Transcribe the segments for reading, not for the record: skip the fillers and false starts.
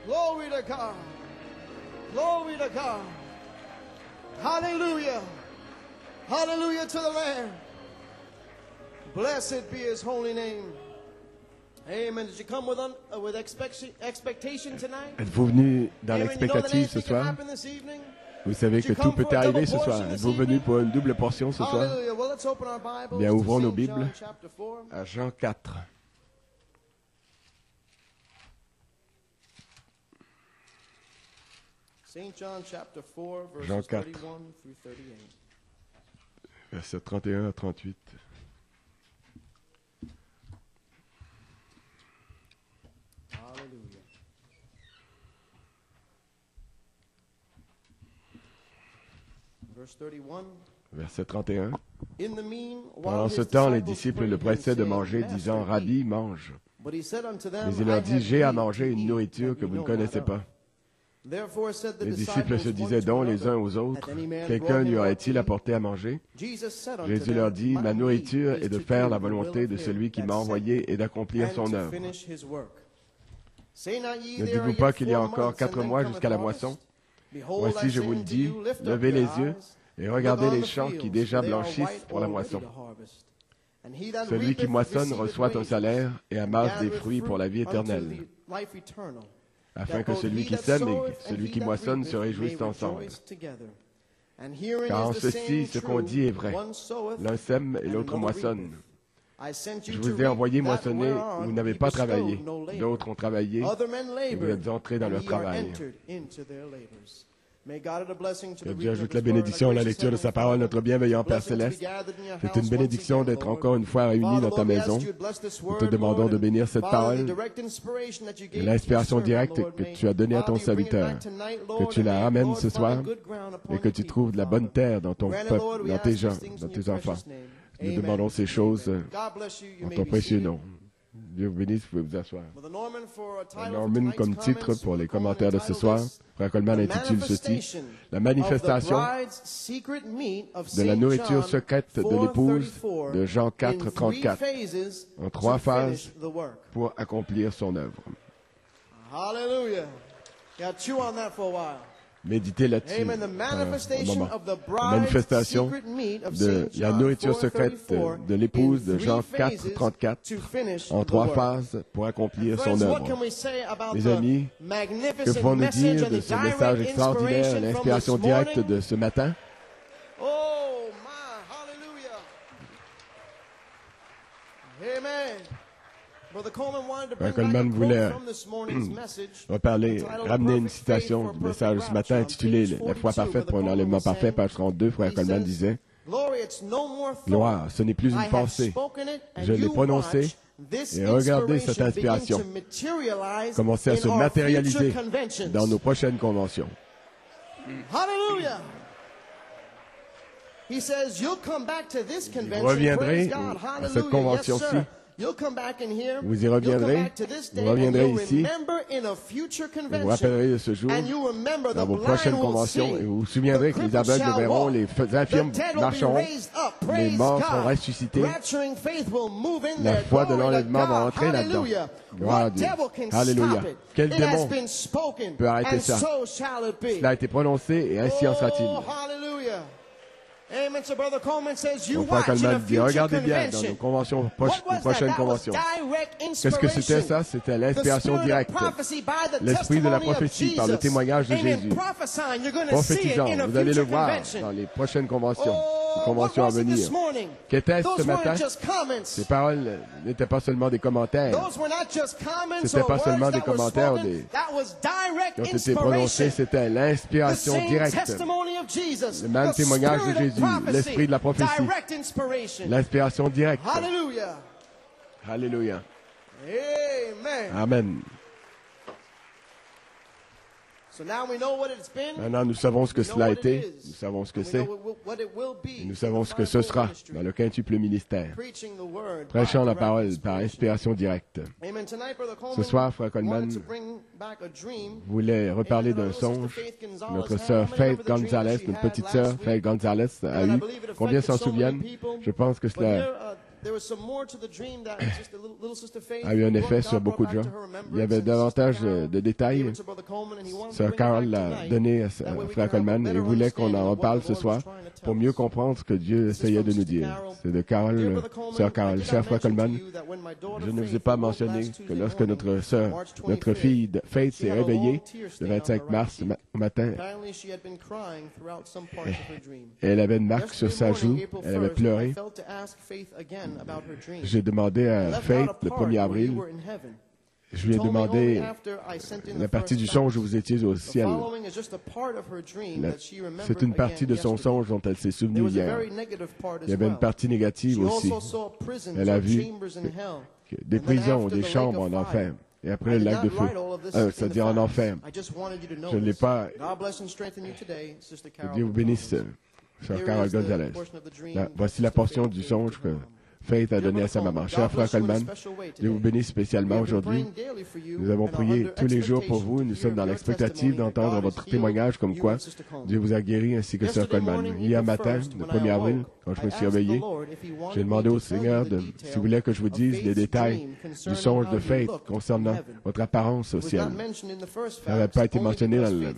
Glory to God. Glory to God. Hallelujah. Hallelujah to the Lamb. Blessed be His holy name. Amen. Did you come with expectation tonight? Êtes-vous venu dans l'expectative ce soir? Vous savez que tout peut arriver ce soir. Êtes-vous venu pour une double portion ce soir? Bien, ouvrons nos Bibles à Jean 4. Jean 4, versets 31 à 38. Verset 31. Pendant ce temps, les disciples le pressaient de manger, disant, « Rabbi, mange. » Mais il leur dit, « J'ai à manger une nourriture que vous ne connaissez pas. » Les disciples se disaient donc les uns aux autres, « Quelqu'un lui aurait-il apporté à manger? » Jésus leur dit, « Ma nourriture est de faire la volonté de celui qui m'a envoyé et d'accomplir son œuvre. Ne dites-vous pas qu'il y a encore 4 mois jusqu'à la moisson? Voici, je vous le dis, levez les yeux et regardez les champs qui déjà blanchissent pour la moisson. Celui qui moissonne reçoit un salaire et amasse des fruits pour la vie éternelle, afin que celui qui sème et celui qui moissonne se réjouissent ensemble. Car en ceci, ce qu'on dit est vrai. L'un sème et l'autre moissonne. Je vous ai envoyé moissonner, vous n'avez pas travaillé. D'autres ont travaillé, et vous êtes entrés dans leur travail. Que Dieu ajoute la bénédiction à la lecture de sa parole, notre bienveillant Père Céleste. C'est une bénédiction d'être encore une fois réunis dans ta maison. Nous te demandons de bénir cette parole et l'inspiration directe que tu as donnée à ton serviteur. Que tu la ramènes ce soir et que tu trouves de la bonne terre dans ton peuple, dans tes gens, dans tes enfants. Nous demandons ces choses en ton précieux nom. Dieu vous bénisse, vous pouvez vous asseoir. Norman comme titre pour les commentaires de ce soir. Frère Coleman intitule ceci, « La manifestation de la nourriture secrète de l'épouse de Jean 4, 34, en 3 phases pour accomplir son œuvre. » Méditez là-dessus un moment. La manifestation de la nourriture secrète de l'épouse de Jean 4, 34 en 3 phases pour accomplir son œuvre. Mes amis, que pouvons-nous dire de ce message extraordinaire, l'inspiration directe de ce matin? Frère Coleman voulait ramener une citation du message ce matin intitulé « La foi parfaite pour un enlèvement parfait », page 32. Frère Coleman disait « Gloire, ce n'est plus une pensée. Je l'ai prononcée et regardez cette inspiration commencer à se matérialiser dans nos prochaines conventions. » Vous reviendrez à cette convention-ci. Vous y reviendrez, vous reviendrez ici, vous vous rappellerez de ce jour dans vos prochaines conventions et vous vous souviendrez que les aveugles verront, les infirmes marcheront, les morts seront ressuscités, la foi de l'enlèvement va entrer là-dedans. Gloire à Dieu. Alléluia. Quel démon peut arrêter ça? Cela a été prononcé et ainsi en sera-t-il. Mon frère Coleman dit, regardez bien dans nos conventions, nos prochaines conventions. Qu'est-ce que c'était ça? C'était l'inspiration directe. L'esprit de la prophétie par le témoignage de Jésus. Prophétisant, vous allez le voir dans les prochaines conventions, les conventions à venir. Qu'était-ce ce matin? Ces paroles n'étaient pas seulement des commentaires. C'était pas seulement des commentaires qui ont été prononcés, c'était l'inspiration directe. Le même témoignage de Jésus. L'esprit de la prophétie, l'inspiration directe. Alléluia. Alléluia. Amen. Maintenant, nous savons ce que cela a été, nous savons ce que c'est, et nous savons ce que ce sera dans le quintuple ministère. Prêchant la parole par inspiration directe. Ce soir, Frère Coleman voulait reparler d'un songe. Notre sœur Faith Gonzalez, notre petite sœur Faith Gonzalez a eu. Combien s'en souviennent? Je pense que cela a eu un effet sur beaucoup de gens. Il y avait davantage de détails. Sir Carl l'a donné à Frère Coleman et voulait qu'on en reparle ce soir pour mieux comprendre ce que Dieu essayait de nous dire. C'est de Carl, Sir Carl. Cher Frère Coleman, je ne vous ai pas mentionné que lorsque notre fille Faith s'est réveillée le 25 mars au matin, elle avait une marque sur sa joue, elle avait pleuré. J'ai demandé à Faith le 1er avril, je lui ai demandé la partie du songe où vous étiez au ciel. C'est une partie de son songe dont elle s'est souvenue hier. Il y avait une partie négative aussi. Elle a vu des prisons, des chambres en enfer. Et après le lac de feu, c'est-à-dire en enfer. Je ne l'ai pas. Que Dieu vous bénisse, Sœur Carol Gonzalez. Voici la portion du songe que Faith a donné à sa maman. Cher Frère Coleman, Dieu vous bénisse spécialement aujourd'hui. Nous avons prié tous les jours pour vous. Nous sommes dans l'expectative d'entendre votre témoignage comme quoi Dieu vous a guéri ainsi que Sœur Coleman. Hier matin, le 1er avril, quand je me suis réveillé, j'ai demandé au Seigneur s'il voulait que je vous dise les détails du songe de Faith concernant votre apparence au ciel. Ça n'avait pas été mentionné dans la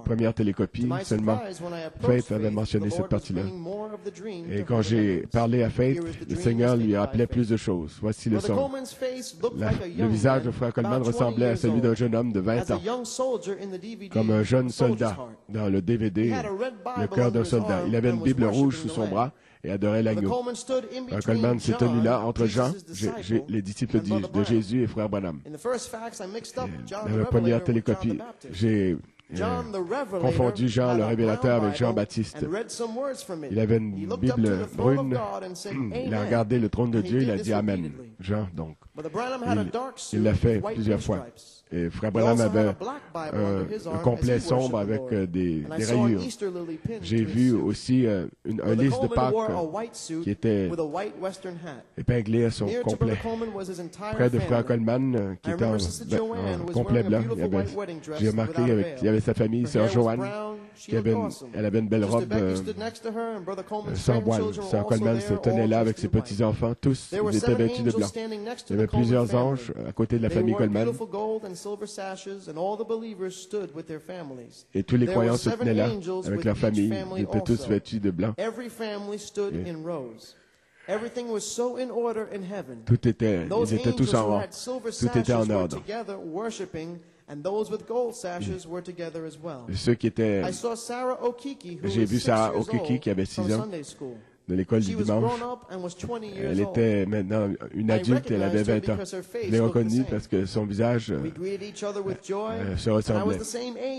première télécopie, seulement Faith avait mentionné cette partie-là. Et quand j'ai parlé à Faith, le Seigneur lui rappelait plus de choses. Voici le songe. Le visage de Frère Coleman ressemblait à celui d'un jeune homme de 20 ans, comme un jeune soldat dans le DVD, le cœur d'un soldat. Il avait une Bible rouge sous son bras et adorait l'agneau. Frère Coleman s'est tenu là entre Jean, les disciples de Jésus et Frère Branham. Dans la première télécopie, j'ai confondu Jean le Révélateur avec Jean-Baptiste. Il avait une Bible brune. Il a regardé le trône de Dieu, il a dit Amen. Jean, donc. Il l'a fait plusieurs fois. Et Frère Branham avait un complet sombre avec des rayures. J'ai vu aussi un lys de Pâques qui était épinglé à son complet. Près de Frère Coleman, qui était en complet blanc, j'ai remarqué qu'il y avait sa famille, Sœur Joanne, elle avait une belle robe sans voile. Sœur Coleman se tenait là avec ses petits-enfants. Tous, ils étaient vêtus de blanc. Il y avait plusieurs anges à côté de la famille Coleman. Et tous les croyants se tenaient là avec leur famille. Ils étaient tous vêtus de blanc. Ils étaient tous en rang. Tout était en ordre. Et ceux qui étaient... J'ai vu Sarah Okiki qui avait 6 ans de l'école du dimanche. Elle était maintenant une adulte, elle avait 20 ans. Je l'ai reconnue parce que son visage se ressemblait.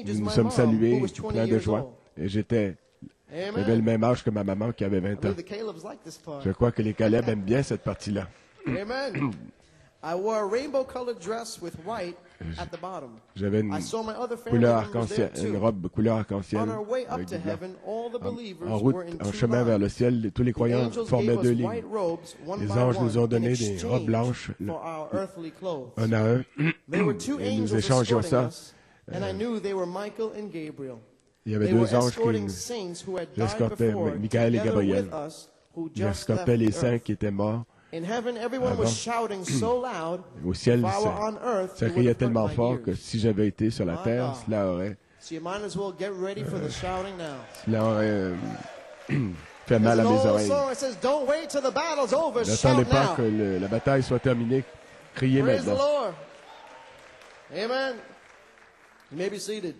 Nous nous sommes salués, pleins de joie. Et j'avais le même âge que ma maman qui avait 20 ans. Je crois que les Caleb aiment bien cette partie-là. J'avais une couleur arc-en-ciel, une robe couleur arc-en-ciel. En route, en chemin vers le ciel, tous les croyants formaient 2 lignes. Les anges nous ont donné des robes blanches, un à un, et nous échangions ça. Il y avait 2 anges qui escortaient Michael et Gabriel. Ils escortaient les saints qui étaient morts. Au ciel, ça criait tellement fort que si j'avais été sur la terre, cela aurait fait mal à mes oreilles. N'attendez pas que la bataille soit terminée. Criez maintenant. Amen. You may be seated.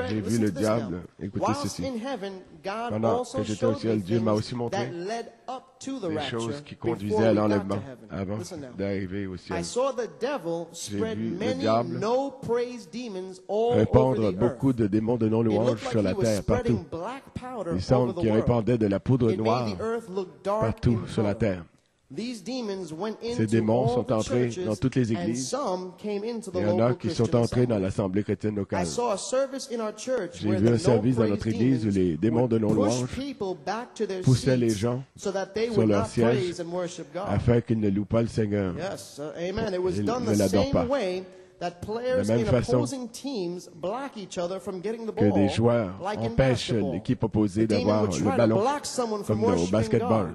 J'ai vu le diable. Écoutez ceci. Pendant que j'étais au ciel, Dieu m'a aussi montré des choses qui conduisaient à l'enlèvement avant d'arriver au ciel. J'ai vu le diable répandre beaucoup de démons de non-louange sur la terre, partout. Il semble qu'il répandait de la poudre noire partout sur la terre. Ces démons sont entrés dans toutes les églises. Il y en a qui sont entrés dans l'Assemblée chrétienne locale. J'ai vu un service dans notre église où les démons de non-louange poussaient les gens sur leur siège afin qu'ils ne louent pas le Seigneur. Ils ne l'adorent pas. De la même façon que des joueurs empêchent l'équipe opposée d'avoir le ballon, comme au basketball.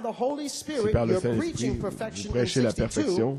by the Holy si Spirit par le you're Saint-Esprit, preaching vous perfection in prêchez la 62, perfection,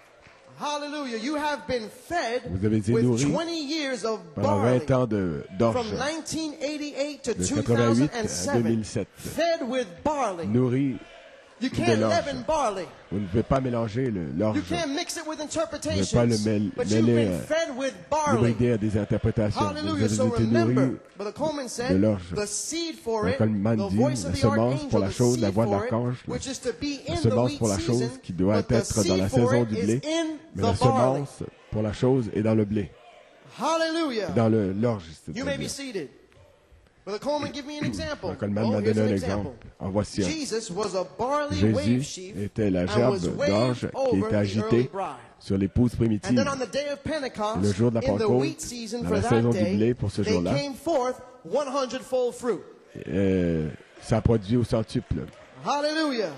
Hallelujah. You have been fed Vous avez été with nourris 20 years of pendant barley 20 ans d'orge, from 1988 to de 88 à 2007. 2007. Fed with barley. Nourris You de can't l'orge. leaven barley. Vous ne pouvez pas mélanger l'orge. You can't mix it with Vous ne pouvez interpretations. pas le But you've mêler, been fed with barley. l'hybrider à des interprétations. Vous Hallelujah. avez So été nourris remember, Brother Coleman de said, l'orge. the seed for it, Coleman the dit, voice of la the semence pour archangel, la the chose, la seed voix de for it, l'archange, which is to be la in the semence wheat pour la chose season, qui doit but the être dans seed la for saison it du is blé, in mais la the barley. semence pour la chose est dans le blé, Hallelujah. dans l'orge. You may be seated. Brother Coleman, give me an example. Coleman Oh, m'a here's donné an un example. exemple. En voici un. Jesus was a barley wave Jésus sheaf était la and gerbe was d'orge waved qui over était the early agitée bride. sur l'épouse And primitive. then on the day of Pentecost, Le jour de la in the Pentecôte, wheat season dans for la that saison du day, blé pour ce they jour-là, came forth 100-fold fruit. Ça a produit au centuple. Hallelujah.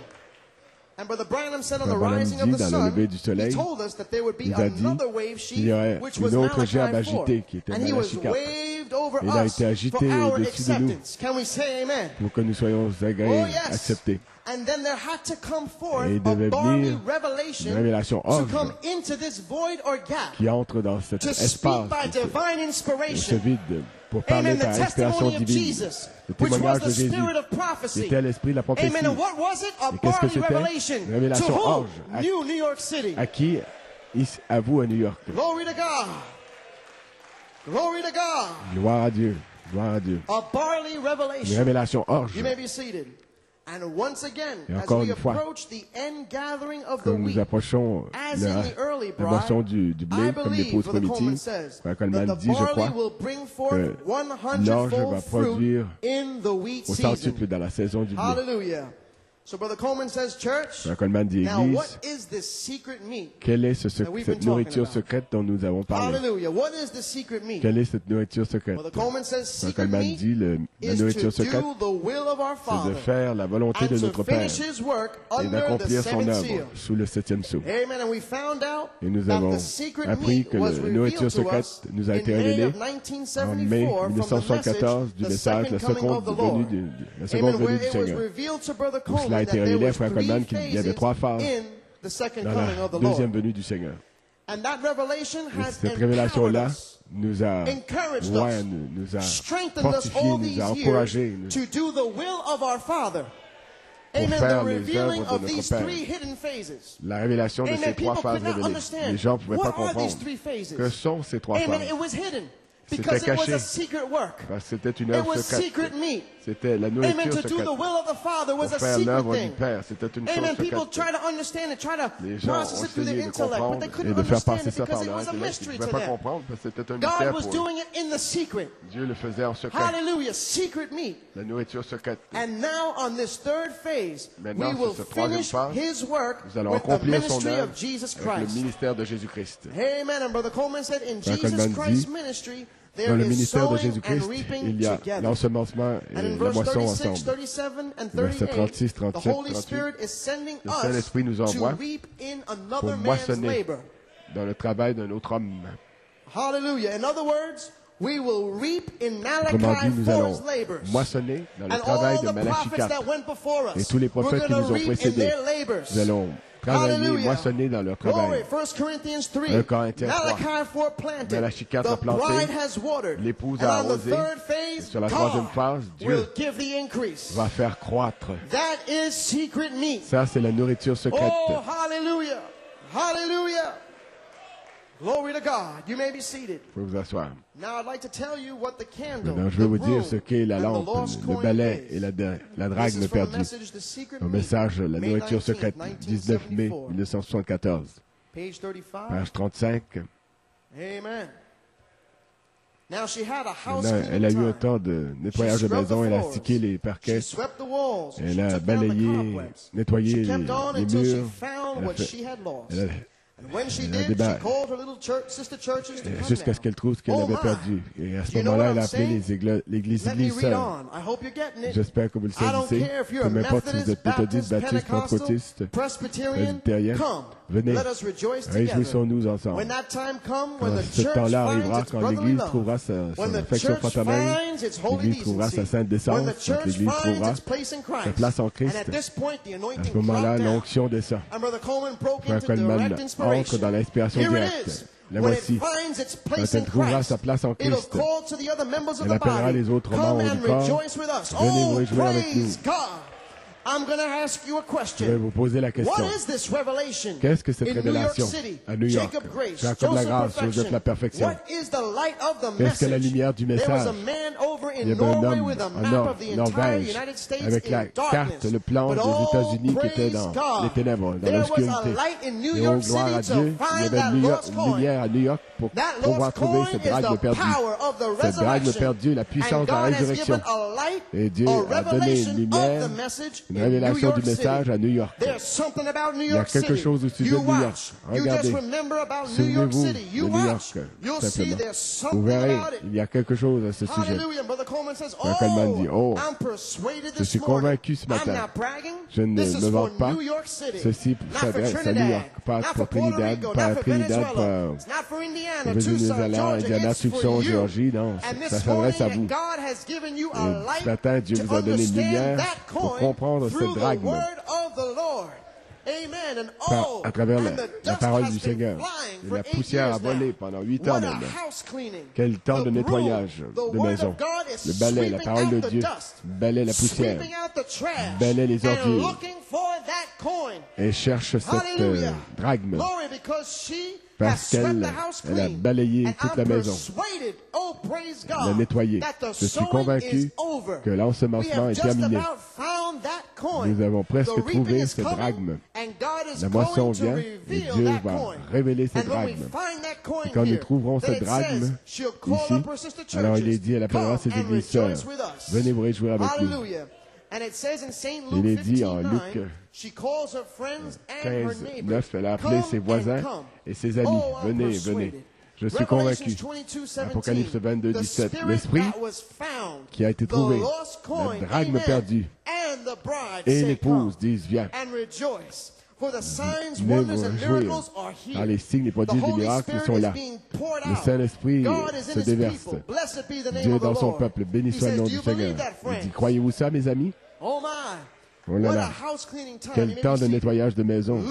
And Brother Branham said on the Brother Branham rising dit, of the dans le sun, lever du soleil, he told us that there would be il a dit another wave qu'il sheaf, y aurait which une was autre gerbe Malachi 4. agitée qui était And he was Malachi 4. waved over Il a us été agité for our au-dessus de nous. acceptance. Can we say amen? Pour que nous soyons Oh yes. acceptés. And then there had to come forth Et il a devait barley venir revelation une révélation to orge come into this void or gap, qui entre dans cet to speak espace, by divine ce inspiration. vide, pour parler Amen. The par inspiration testimony of divine. Jesus, Le which was témoignage the de Jésus, spirit of qui prophecy. était l'esprit de la prophétie. Amen. And what was it? A Et qu'est-ce que barley c'était? revelation. Une révélation To who? orge. New York City. À qui? À vous à New York. Glory to God. Glory to God. Gloire à Dieu. Gloire à Dieu. A barley Une révélation. révélation orge. You may be seated. And once again, Et as encore we une fois, approach the end gathering of the Comme nous week, approchons as in the early la moisson bride, du I blé comme believe, l'épouse Brother Coleman primitive, says, Frère that Coleman the dit, je barley crois, will bring forth que l'orge va 100-fold fruit produire in the wheat au season. centuple dans la saison du blé. Hallelujah. So Brother Coleman says, church, Frère Coleman dit, now Église, what is this secret meat? quelle est that we've been cette nourriture talking about? secrète dont nous avons parlé? Hallelujah. What is the secret meat? Quelle est cette nourriture secrète? Brother Coleman says, Frère secret Coleman meat dit, la is nourriture to secrète, do the will of our c'est de Father faire la volonté and de to notre Père finish His work et under the d'accomplir son seventh œuvre seal. sous le septième sceau. Amen. And we found out Et nous that avons the secret appris meat que was la nourriture revealed to secrète us nous a in été May révélée of en mai 1974 from the 1974 du message, message, la the second coming of seconde the Lord. venue la seconde Amen. venue Where du it was Seigneur. revealed to Brother Où cela a Coleman été that there révélé à was Frère three Coleman qu'il y avait phases trois phases in the second dans coming la of the deuxième Lord. venue du Seigneur. And that revelation Et has cette empowered révélation-là us, nous a, encouraged ouais, us, nous a strengthened us fortifiés, all nous these a years encouragés to do the will of our Father. pour Amen. faire The les revealing œuvres de of notre these Père. three hidden phases. La révélation de Amen. ces trois People phases could not révélées. understand. Les gens ne pouvaient pas What are these comprendre three phases? que sont ces trois Amen. phases. It was hidden C'était because it was caché. a secret work. Parce que c'était une It œuvre was secrète. secret meat. C'était la Amen. nourriture To do secrète. the will of the Father was Pour a faire secret l'œuvre du thing. Père, c'était une chose Amen. People secrète. try to understand it, try to Les gens ont process it through their essayé de intellect, but comprendre they et couldn't de faire understand passer it ça par because it leur was a intellect. Ils mystery ne to pouvaient pas them. comprendre parce que c'était un God mystère was pour eux. doing it in the secret. Dieu le faisait en secret. Hallelujah. Secret meat. La nourriture secrète. And now on this third phase, Maintenant, we will sur cette troisième finish phase, His work nous allons with the accomplir son ministry œuvre of Jesus avec le Christ. ministère de Jésus-Christ. Amen. And Brother Coleman said, in Frère Jesus Coleman Christ's dit, ministry, Dans there le is ministère de sowing Jésus-Christ, and reaping il y a together. l'ensemencement et And in la verse moisson 36, ensemble. 37, and Versets 38, 36, the 37, Holy 38, Spirit is sending le us Saint-Esprit nous to envoie reap in pour another man's moissonner labor. dans le travail d'un autre homme. Hallelujah. In other words, we will reap in Autrement Malachi dit, nous allons 4's labors. moissonner dans le And travail all de the Malachie prophets 4. that went before us, Et tous les we're prophètes qui going nous to ont reap in précédés, their labors. nous allons travailler, Hallelujah. moissonner dans leur Glory. travail. 1 Corinthians 3. 1 Corinthiens 3. Malachi 4 planted. Malachi 4 a The planté. bride has watered. L'épouse And a on the arrosé. third Et phase, sur la troisième God phase, will Dieu give the increase. va faire croître. That is secret meat. Ça, c'est la nourriture secrète. Oh, hallelujah. Hallelujah. Glory to God. You may be seated. Vous pouvez vous asseoir. Now I'd like to tell you what the candle, Maintenant, je vais the vous dire broom, ce qu'est la and the lampe, lost le coin balai is. et la This drague is from the perdue. message, The Secret Un Meat, message, la May nourriture 19, secrète, 19 mai 1974. 1974, Page 35. page 35. Amen. Now she had a house Maintenant, elle a eu un time. temps de nettoyage de maison, elle a stické les She parquets, swept the walls. elle She a took down the balayé, cobwebs. nettoyé She les kept on until she murs, found elle a what fait- she had lost. elle a- And when she elle a did, débat- she called her little church, sister churches to come jusqu'à ce down. qu'elle trouve ce qu'elle Oh avait my. perdu. Et à ce You know moment-là, what elle a I'm appelé saying? l'église Let me read sœurs. on. I hope you're getting it. J'espère que vous le I don't saisissez. care if you're Peu a importe si vous êtes Methodist, méthodiste, Baptist, baptiste, Pentecostal, pentecôtiste, Presbyterian, presbytérien. come. Venez. Let us rejoice together. Réjouissons-nous ensemble. When that time comes, when Quand the ce church temps-là finds arrivera, its quand brotherly l'Église love, trouvera sa, when son the affection church fraternelle, finds its holy l'Église trouvera decency, sa sainte when décence, the quand church l'Église finds trouvera its place in sa Christ, place en and Christ, at this point the à anointing ce moment-là, dropped down. l'onction descend. And Brother Coleman broke Frère into Coleman direct entre inspiration. dans l'inspiration Here it directe. is. La When voici. it finds its place Quand elle in trouvera Christ, sa place en it'll Christ, call to the other members of elle the appellera body. les autres Come membres and du corps. rejoice with us. Venez vous Oh, réjouir avec praise nous. God. Je vais vous poser la question. Qu'est-ce que cette révélation à New York? Jacob la grâce, Joseph la perfection. Qu'est-ce que la lumière du message? Il y avait un homme en Norvège avec la carte, le plan des États-Unis qui était dans les ténèbres, dans l'obscurité. Et oh, gloire à Dieu, il y avait une lumière à New York pour pouvoir trouver cette drague perdue. Cette drague perdue, la puissance de la résurrection. Et Dieu a donné une lumière, une révélation du message à New York. Il y a quelque chose au sujet de New York. Regardez, souvenez-vous de New York, simplement. Vous verrez, il y a quelque chose à ce sujet. Frère Coleman dit, oh, je suis convaincu ce matin. Je ne me vante pas. Ceci s'adresse à New York, pas pour Trinidad, pas à Trinidad, pas au Venezuela, Indiana, Tucson, Géorgie. Non, ça s'adresse à vous. Et ce matin, Dieu vous a donné une lumière pour comprendre cette drague. À travers la parole du Seigneur. Et la poussière a volé pendant 8 ans maintenant. Quel temps de nettoyage de maison. Le balai, la parole de Dieu, balai la poussière, balai les ordures et cherche cette drachme parce qu'elle a balayé toute la maison, elle a nettoyé. Je suis convaincu que l'ensemencement est terminé. Nous avons presque trouvé cette drachme. La moisson vient et Dieu va révéler cette drachme. Et quand nous trouverons cette drachme ici, alors il est dit, elle appellera ses églises sœurs. Venez vous réjouir avec nous. Il est dit en Luc 15, 9, elle a appelé ses voisins et ses amis. Venez, venez. Je suis convaincu. Apocalypse 22, 17. L'esprit qui a été trouvé, la drachme perdue, et l'épouse disent, viens. Venez vous réjouir. Car les signes, les prodiges, les miracles sont là. Le Saint-Esprit se déverse. Dieu dans son peuple, béni soit le nom du Seigneur. Il dit, croyez-vous ça, mes amis? Oh là là, quel temps de nettoyage de maison.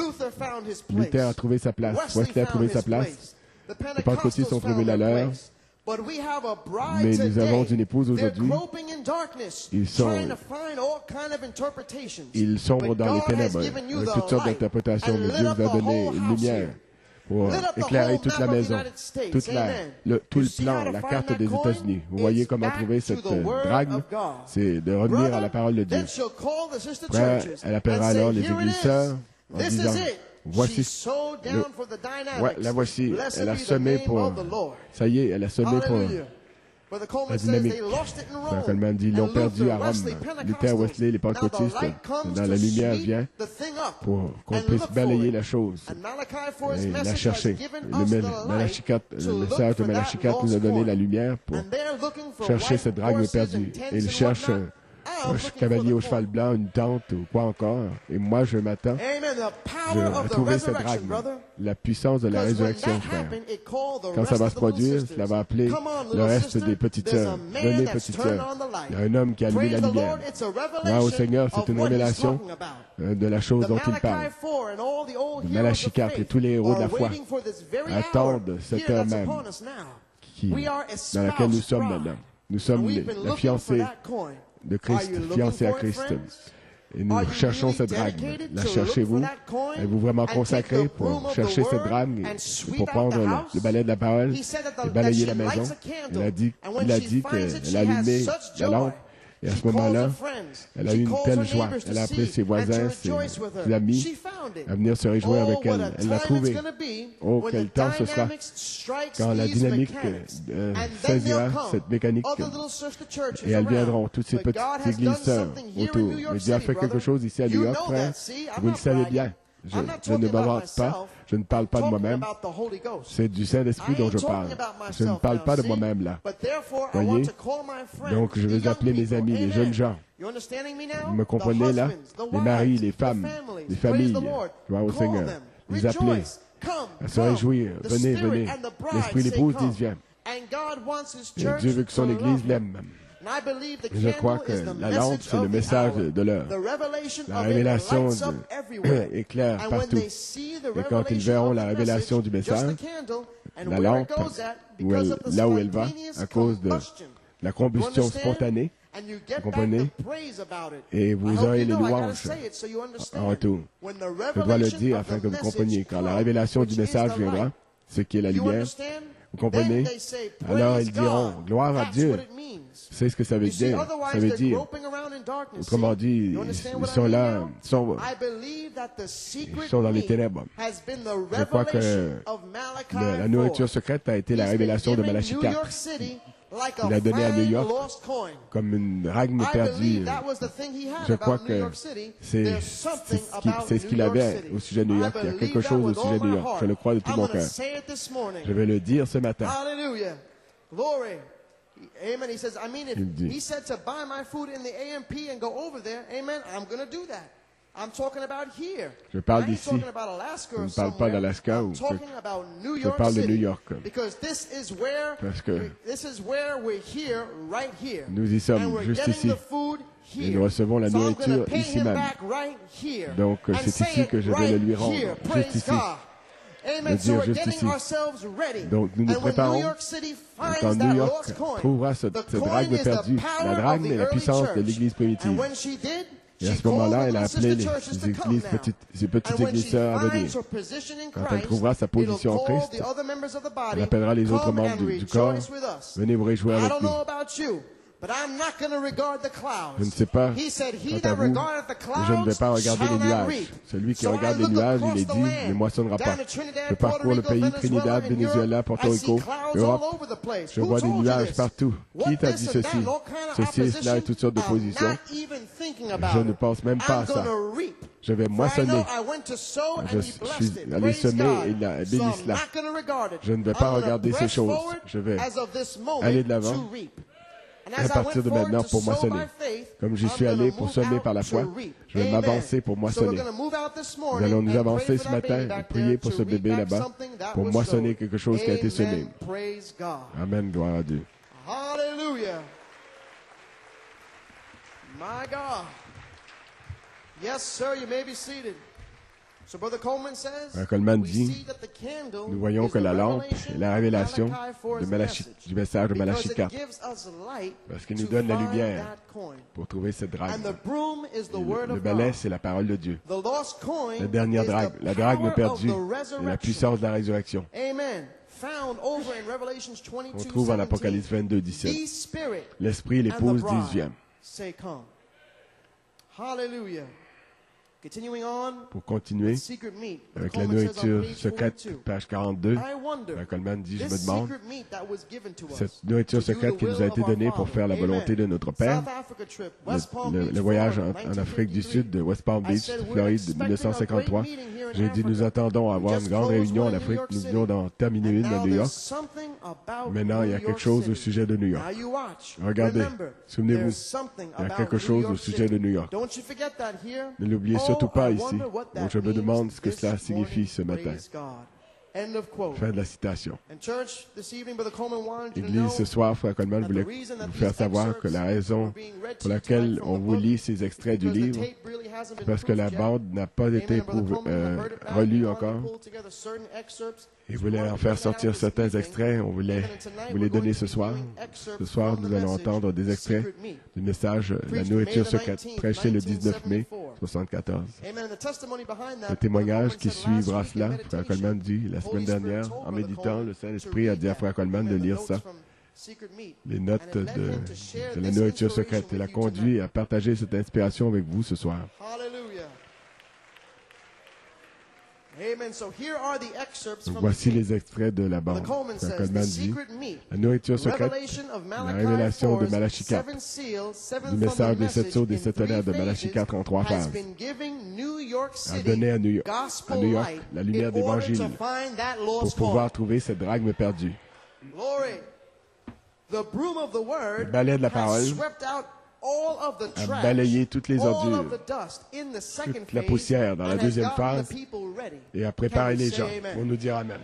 Luther a trouvé sa place, Wesley a trouvé sa place, les pentecôtistes ont trouvé la leur, mais nous avons une épouse aujourd'hui. Ils sombrent dans les ténèbres avec toutes sortes d'interprétations, mais Dieu vous a donné une lumière pour éclairer toute la maison, tout le plan, la carte des États-Unis. Vous voyez comment trouver cette drachme? C'est de revenir à la parole de Dieu. Après, elle appellera alors les églises sœurs en disant, voici, la voici, elle a semé pour, ça y est, elle a semé pour la dynamique. Frère Coleman dit, ils l'ont perdu à Rome. Luther, Wesley, les pentecôtistes, dans la lumière vient pour qu'on puisse balayer la chose et la chercher. Le message de Malachie 4 nous a donné la lumière pour chercher cette drachme perdue. Et il cherche un cavalier au cheval blanc, une tente ou quoi encore. Et moi, je m'attends à trouver cette drachme. La puissance de la résurrection, frère. Quand ça va se produire, cela va appeler le reste des petites sœurs. Venez, petites sœurs. Il y a un homme qui a allumé la lumière. Moi, au Seigneur, c'est une révélation de la chose dont il parle. Malachie 4 et tous les héros de la foi attendent cette heure même dans laquelle nous sommes maintenant. Nous sommes la fiancée de Christ, fiancé à Christ. Et nous cherchons cette drachme. La cherchez-vous? Êtes-vous vraiment consacré pour chercher cette drachme et pour prendre le balai de la parole et balayer la maison? Il a dit qu'elle a allumé la lampe. Et à ce moment-là, elle a eu une telle joie. Elle a appelé ses voisins, ses amis à venir se réjouir avec elle. Elle l'a trouvé. Oh, quel temps ce sera quand la dynamique saisira cette mécanique. Et elles viendront, toutes ces petites églises sœurs autour. Mais Dieu a fait quelque chose ici à New York, frère. Vous le savez bien. Je ne m'invente pas, je ne parle pas de moi-même. C'est du Saint-Esprit dont je parle. Je ne parle pas de moi-même là. Voyez? Donc je vais appeler mes amis, les jeunes gens. Vous me comprenez là? Les maris, les femmes, les familles. Gloire au Seigneur. Les appeler à se réjouir. Venez, venez. L'Esprit l'épouse dit viens. Et Dieu veut que son Église l'aime. Je crois que la lampe, c'est le message de l'heure. La révélation est claire partout. Et quand ils verront la révélation du message, la lampe, là où elle va, à cause de la combustion spontanée, Vous comprenez? Et vous aurez les louanges en retour. Je dois le dire afin que vous compreniez. Quand la révélation du message viendra, ce qui est la lumière, vous comprenez? Alors ils diront, gloire à Dieu. C'est ce que ça veut dire. Ça veut dire, autrement dit, ils sont là, ils sont dans les ténèbres. Je crois que la nourriture secrète a été la révélation de Malachie 4. Il a donné à New York comme une drachme perdue. Je crois que c'est ce qu'il avait au sujet de New York. Il y a quelque chose au sujet de New York. Je le crois de tout mon cœur. Je vais le dire ce matin. Amen. He says, I mean, if he said to buy my food in the AMP and go over there, amen, I'm going to do that. I'm talking about here. Je parle d'ici. Je ne parle pas d'Alaska ou je parle de New York. Parce que nous y sommes juste ici. Et nous recevons la nourriture ici même. Donc c'est ici que je vais le lui rendre. Juste ici. Le dire juste ici. Donc nous nous préparons quand New York trouvera cette drachme perdue. La drachme est la puissance de l'Église primitive. Et à ce moment-là, elle a appelé ces petites églises sœurs à venir. Quand elle trouvera sa position en Christ, elle appellera les autres membres du corps. Venez vous réjouir avec nous. Je ne sais pas, quant à vous, je ne vais pas regarder les nuages. Celui qui regarde les nuages, il est dit, ne moissonnera pas. Je parcours le pays, Trinidad, Venezuela, Porto Rico, Europe. Je vois des nuages partout. Qui t'a dit ceci? Ceci et cela et toutes sortes de positions. Je ne pense même pas à ça. Je vais moissonner. Je suis allé semer et il a béni cela. Je ne vais pas regarder ces choses. Je vais aller de l'avant. À partir de maintenant pour moissonner. Comme j'y suis allé pour semer par la foi, je vais m'avancer pour moissonner. Nous allons nous avancer ce matin et prier pour ce bébé là-bas, pour moissonner quelque chose qui a été semé. Amen, gloire à Dieu. Hallelujah. My God. Yes, sir, you may be seated. So Brother Coleman says, Coleman dit, nous voyons que la lampe est la révélation du message de Malachie 4, parce qu'il nous donne la lumière pour trouver cette drachme. Le balai, c'est la parole de Dieu. La dernière drachme, la drachme perdue, est la puissance de la résurrection. On trouve en Apocalypse 22, 17. L'Esprit et l'épouse disent, viens. Hallelujah. Pour continuer avec la nourriture secrète, page 42, Coleman dit, je me demande, cette nourriture secrète qui nous a été donnée pour faire la volonté de notre Père, le voyage en Afrique du Sud, de West Palm Beach, Floride, de 1953, j'ai dit, nous attendons à avoir une grande réunion en Afrique, nous venons d'en terminer une à New York. Maintenant, il y a quelque chose au sujet de New York. Regardez, souvenez-vous, il y a quelque chose au sujet de New York. Ne l'oubliez surtout pas ici. Donc je me demande ce que cela signifie ce matin. Fin de la citation. Église, ce soir, Frère Coleman voulait vous faire savoir que la raison pour laquelle on vous lit ces extraits du livre, c'est parce que la bande n'a pas été relue encore. Il voulait en faire sortir certains extraits. On voulait vous les donner ce soir. Ce soir, nous allons entendre des extraits du message « La nourriture secrète » prêché le 19 mai 1974. Le témoignage qui suivra cela, Frère Coleman dit, la semaine dernière, en méditant, le Saint-Esprit a dit à Frère Coleman de lire ça, les notes de la nourriture secrète. Il a conduit à partager cette inspiration avec vous ce soir. Donc voici les extraits de la bande. Frère Coleman dit, la nourriture secrète, la révélation de Malachie 4, du message des 7 sceaux des 7 tonnerres de Malachie 4 en 3 phases, a donné à New York la lumière d'Évangile pour pouvoir trouver cette drachme perdue. Le balai de la parole a balayé toutes les ordures, toute la poussière dans la deuxième phase et a préparé les gens pour nous dire Amen.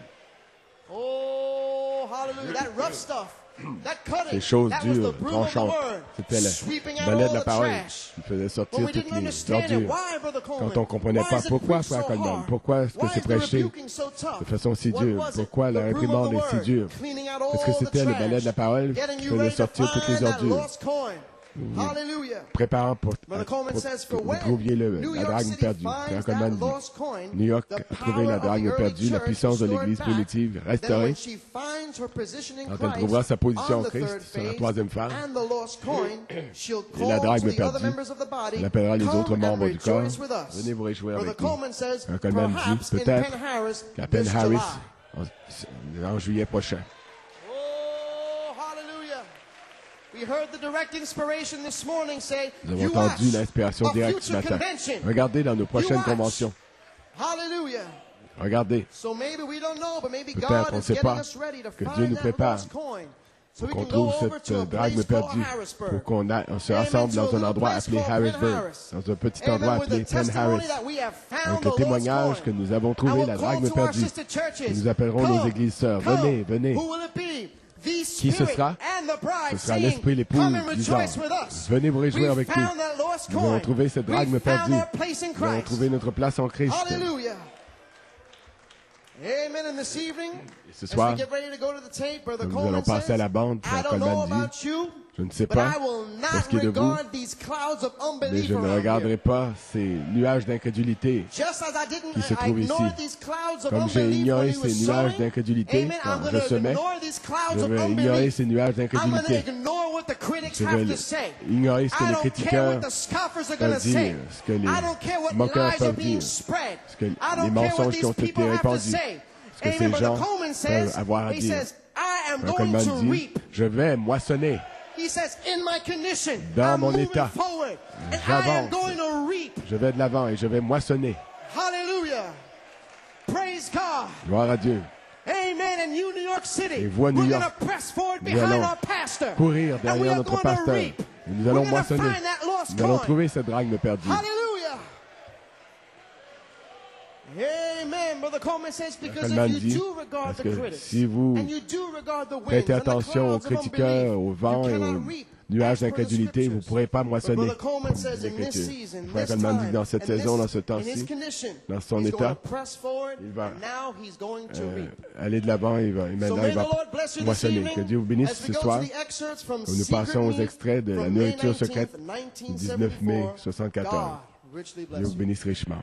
Ces choses dures, tranchantes, c'était le balai de la parole qui faisait sortir toutes les ordures. Quand on ne comprenait pas pourquoi, Frère Coleman, pourquoi est-ce que c'est prêché de façon si dure, pourquoi la réprimande est si dure, parce que c'était le balai de la parole qui faisait sortir toutes les ordures. Hallelujah. préparant pour Brother Coleman says, que for vous when trouviez New la York drague City perdue. finds Frère that Coleman dit, lost coin, New York the a trouvé la power of drague the early perdue, la church puissance de restored l'Église back. primitive Then when restaurée. she finds her position in Quand elle Christ, trouvera sa position on en the Christ third sur la phase, troisième phase, and the lost coin, she'll et la call drague to the other perdue, members of the body, elle appellera les autres come and membres du corps, rejoice with us. venez vous réjouir Brother avec nous. Coleman says, Frère Coleman perhaps dit, in peut-être Penn Harris la Penn this Harris July. en juillet prochain. Oh, hallelujah. We heard the direct inspiration this morning say, Nous avons entendu US, l'inspiration a directe ce future matin. convention. Regardez dans nos prochaines US. conventions. Hallelujah. Regardez. So maybe we don't know, but maybe Peut-être, God on ne is sait getting pas us ready to que Dieu find nous that prépare lost coin. So we qu'on can go trouve over to a cette drague place perdue, called Harrisburg. pour qu'on se Amen, rassemble to a dans un little endroit place appelé called Penn Harrisburg, Harris. dans un petit endroit Amen, with appelé the Penn testimony Harris, that we have found avec the le lost témoignage coin. que nous avons And trouvé we'll la call drague to our perdue. sister churches. Et nous appellerons nos Come, églises sœurs. come. Venez, venez. Who will it be? The Qui ce Spirit sera? and the bride Ce sera saying, l'esprit et l'épouse come and disant, rejoice with us. venez vous réjouir We avec nous. found that lost Nous avons coin. trouvé cette drague We found perdue. our place in Nous avons Christ. trouvé notre place en Christ. Hallelujah. Amen. And this evening, Et ce as soir, we get ready to go to the tape, Brother nous Coleman allons passer à says, la bande. I Frère don't know Coleman dit, about you, je ne sais but pas I will pour not ce qui est de vous, regard these clouds of mais unbelief je ne around regarderai here. pas ces nuages d'incrédulité. Just as I didn't qui se I trouvent ici. ignored these clouds of Comme j'ai unbelief ignoré when he ces was nuages sowing, d'incrédulité amen, quand I'm je going to semais, ignore these clouds je of vais ignorer unbelief. ces nuages I'm going to d'incrédulité. ignore what the critics Je have vais to say. ignorer ce que I les don't care critiqueurs what the scoffers are going to peuvent say. dire, ce que les I don't care what moqueurs lies are peuvent being dire, spread. ce que I les don't care what mensonges qui these ont été people have to répandus, say. ce que Amen. ces Brother gens Coleman says, peuvent avoir à he dire. says, I am Frère going Coleman to dit, reap. je vais moissonner. He says, in my condition, Dans I'm mon moving état, forward, and I am j'avance. going to reap. Je vais de l'avant et je vais moissonner. Hallelujah. Praise God. Gloire à Dieu. Amen. And you, New York City, Et vous, à New we're going York, to press forward nous behind allons our pastor. courir And we derrière are notre going to pasteur. reap. Et nous allons We're going to moissonner. find that lost Nous allons coin. trouver cette drague perdue. Hallelujah. Amen. Brother Coleman says, because Coleman if you dit, do regard parce the que critics, si vous and you do regard the winds prêtez and the attention aux clouds of critiqueurs, unbelief, au vent you et cannot aux reap. nuages As per the d'incrédulité, vous ne scriptures. pourrez pas But moissonner. Brother Coleman says, in this L'Écriture. season, Frère this Coleman dit, time, dans cette in saison, this- dans ce in his temps-ci, condition, dans son he's état, going to press forward, il va, and now he's going to reap. aller de l'avant et So maintenant may il the va Lord bless you this moissonner. evening Que Dieu vous bénisse as we ce go soir. to the excerpts from Nous Secret passons aux Meat extraits de la from May nourriture 19th, secrète du 19 mai 1974. 1974. God richly Dieu bless vous you. bénisse richement.